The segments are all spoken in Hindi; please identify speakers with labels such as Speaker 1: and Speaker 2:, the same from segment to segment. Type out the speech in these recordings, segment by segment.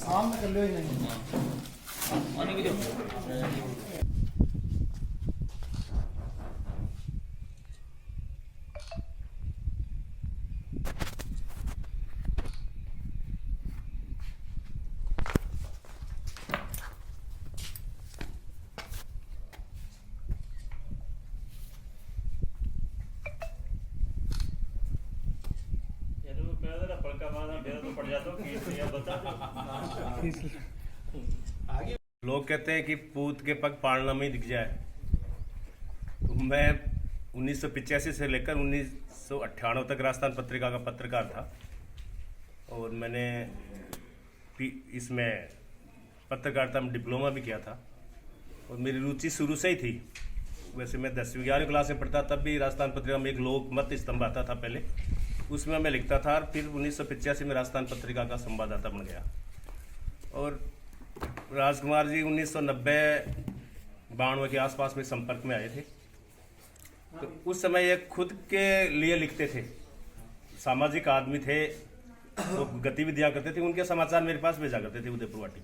Speaker 1: आम में कर लो ही नहीं।
Speaker 2: लोग कहते हैं कि पूत के पग पालना में ही दिख जाए। तो मैं 1985 से लेकर 1998 तक राजस्थान पत्रिका का पत्रकार था और मैंने इसमें पत्रकारिता में डिप्लोमा भी किया था और मेरी रुचि शुरू से ही थी। वैसे मैं 10वीं 11वीं क्लास में पढ़ता तब भी राजस्थान पत्रिका में एक लोक मत स्तंभ आता था पहले, उसमें मैं लिखता था और फिर 1985 में राजस्थान पत्रिका का संवाददाता बन गया। और राजकुमार जी 1990-92 के आसपास में संपर्क में आए थे। तो उस समय ये खुद के लिए लिखते थे, सामाजिक आदमी थे, तो गतिविधियां करते थे, उनके समाचार मेरे पास भेजा करते थे उदयपुर वाटी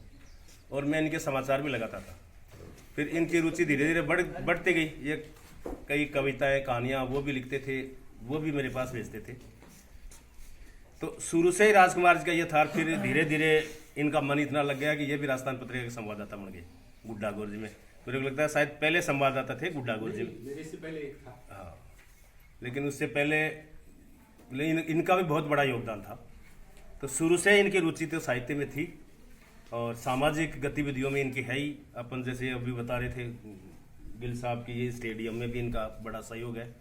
Speaker 2: और मैं इनके समाचार भी लगाता था। फिर इनकी रुचि धीरे धीरे बढ़ती गई। ये कई कविताएं कहानियां वो भी लिखते थे, वो भी मेरे पास भेजते थे। तो शुरू से ही राजकुमार जी का ये था। फिर धीरे धीरे इनका मन इतना लग गया कि ये भी राजस्थान पत्रिका के संवाददाता बन गए गुड्डा गोर जी में। मेरे को लगता है शायद पहले संवाददाता थे गुड्डा गोर जी,
Speaker 3: मेरे से पहले एक था।
Speaker 2: हाँ, लेकिन उससे पहले इनका भी बहुत बड़ा योगदान था। तो शुरू से इनकी रुचि तो साहित्य में थी और सामाजिक गतिविधियों में इनकी है ही। अपन जैसे अभी बता रहे थे गिल साहब की, ये स्टेडियम में भी इनका बड़ा सहयोग है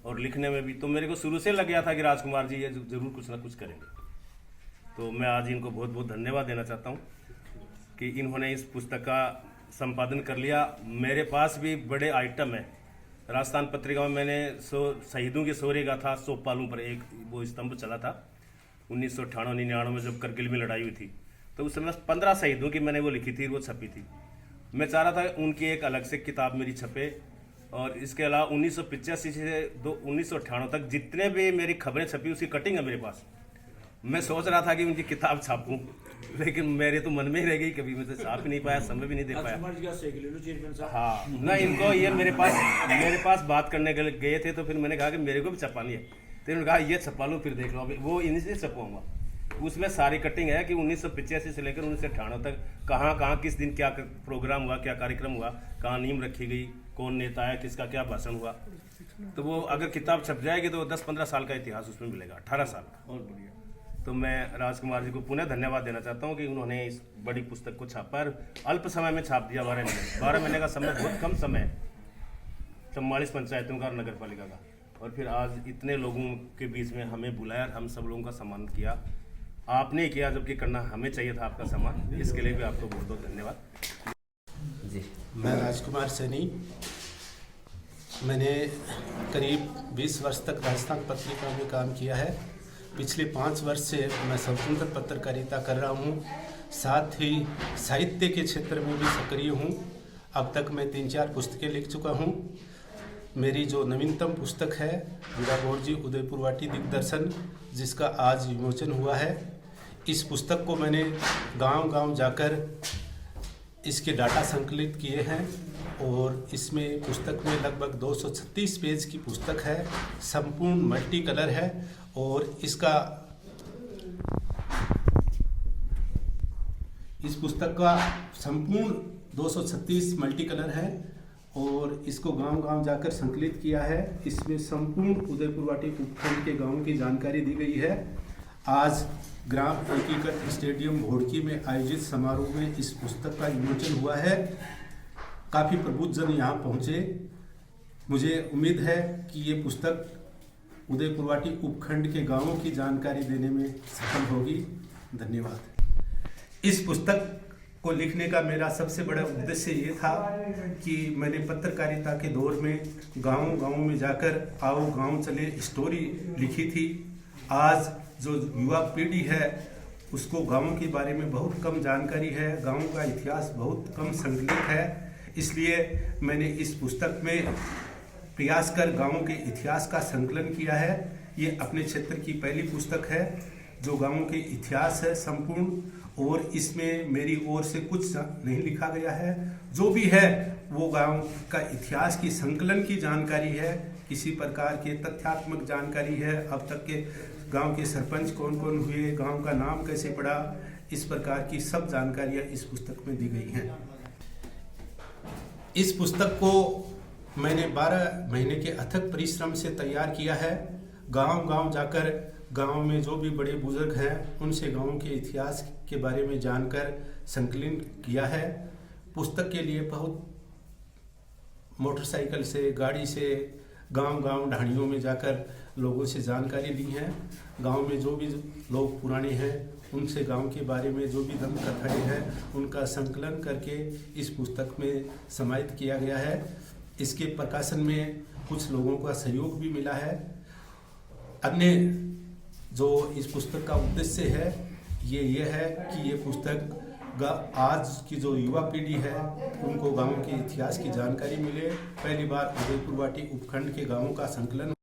Speaker 2: और लिखने में भी। तो मेरे को शुरू से लग गया था कि राजकुमार जी ये जरूर कुछ ना कुछ करेंगे। तो मैं आज इनको बहुत बहुत धन्यवाद देना चाहता हूँ कि इन्होंने इस पुस्तक का संपादन कर लिया। मेरे पास भी बड़े आइटम है। राजस्थान पत्रिका में मैंने शहीदों की शौर्य गाथा 100 पालों पर एक वो स्तंभ चला था 1998-99 में, जब करगिल में लड़ाई हुई थी। तो उस समय 15 शहीदों की मैंने वो लिखी थी, वो छपी थी। मैं चाह रहा था उनकी एक अलग से किताब मेरी छपे। और इसके अलावा 1985 से 1998 तक जितने भी मेरी खबरें छपी उसकी कटिंग है मेरे पास। मैं सोच रहा था कि उनकी किताब छापूं, लेकिन मेरे तो मन में ही रह गई, कभी मैं तो छाप ही नहीं पाया, समय भी नहीं दे पाया। हाँ ना, इनको ये मेरे पास बात करने गए थे, तो फिर मैंने कहा कि मेरे को भी छपानी है। तो उन्होंने कहा ये छपा लो, फिर देख लो। वो इन्हीं से छपवाऊंगा। उसमें सारी कटिंग है कि 1985 से लेकर 1998 तक कहाँ कहाँ किस दिन क्या प्रोग्राम हुआ, क्या कार्यक्रम हुआ, कहाँ नींव रखी गई, कौन नेता है, किसका क्या भाषण हुआ। तो वो अगर किताब छप जाएगी तो 10-15 साल का इतिहास उसमें मिलेगा, 18 साल का। और बढ़िया। तो मैं राजकुमार जी को पुनः धन्यवाद देना चाहता हूँ कि उन्होंने इस बड़ी पुस्तक को छापा और अल्प समय में छाप दिया। 12 महीने का समय बहुत कम समय है, 44 पंचायतों का और नगर पालिका का। और फिर आज इतने लोगों के बीच में हमें बुलाया और हम सब लोगों का सम्मान किया। आपने किया, जबकि करना हमें चाहिए था आपका सम्मान। इसके लिए भी आपको बहुत बहुत धन्यवाद
Speaker 3: जी। मैं राजकुमार सैनी, मैंने करीब 20 वर्ष तक राजस्थान पत्रिका में काम किया है। पिछले 5 वर्ष से मैं स्वतंत्र पत्रकारिता कर रहा हूँ, साथ ही साहित्य के क्षेत्र में भी सक्रिय हूँ। अब तक मैं 3-4 पुस्तकें लिख चुका हूँ। मेरी जो नवीनतम पुस्तक है गुड्डा गोर जी उदयपुर वाटी दिग्दर्शन, जिसका आज विमोचन हुआ है। इस पुस्तक को मैंने गांव-गांव जाकर इसके डाटा संकलित किए हैं और इसमें पुस्तक में लगभग 236 पेज की पुस्तक है, संपूर्ण मल्टी कलर है। और इस पुस्तक का संपूर्ण 236 मल्टी कलर है और इसको गांव-गांव जाकर संकलित किया है। इसमें संपूर्ण उदयपुर वाटी उपखंड के गांवों की जानकारी दी गई है। आज ग्राम एकीकृत स्टेडियम भोड़की में आयोजित समारोह में इस पुस्तक का विमोचन हुआ है। काफ़ी प्रबुद्धजन यहाँ पहुँचे। मुझे उम्मीद है कि ये पुस्तक उदयपुर वाटी उपखंड के गांवों की जानकारी देने में सफल होगी। धन्यवाद। इस पुस्तक को लिखने का मेरा सबसे बड़ा उद्देश्य ये था कि मैंने पत्रकारिता के दौर में गांव-गांव में जाकर आओ गांव चले स्टोरी लिखी थी। आज जो युवा पीढ़ी है उसको गाँव के बारे में बहुत कम जानकारी है, गाँव का इतिहास बहुत कम संकलित है। इसलिए मैंने इस पुस्तक में प्रयास कर गाँव के इतिहास का संकलन किया है। ये अपने क्षेत्र की पहली पुस्तक है जो गाँव के इतिहास है संपूर्ण, और इसमें मेरी ओर से कुछ नहीं लिखा गया है। जो भी है वो गांव का इतिहास की संकलन की जानकारी है, किसी प्रकार के तथ्यात्मक जानकारी है, अब तक के गांव के सरपंच कौन कौन हुए, गांव का नाम कैसे पड़ा, इस प्रकार की सब जानकारियां इस पुस्तक में दी गई हैं। इस पुस्तक को मैंने 12 महीने के अथक परिश्रम से तैयार किया है। गांव-गांव जाकर गांव में जो भी बड़े बुजुर्ग हैं उनसे गांव के इतिहास के बारे में जानकर संकलन किया है। पुस्तक के लिए बहुत मोटरसाइकिल से, गाड़ी से गांव-गांव ढाणियों में जाकर लोगों से जानकारी ली है। गांव में जो भी लोग पुराने हैं उनसे गांव के बारे में जो भी दंत कथाएं हैं उनका संकलन करके इस पुस्तक में समाहित किया गया है। इसके प्रकाशन में कुछ लोगों का सहयोग भी मिला है। अन्य जो इस पुस्तक का उद्देश्य है ये है कि ये पुस्तक आज की जो युवा पीढ़ी है उनको गांव के इतिहास की जानकारी मिले। पहली बार उदयपुर वाटी उपखंड के गांवों का संकलन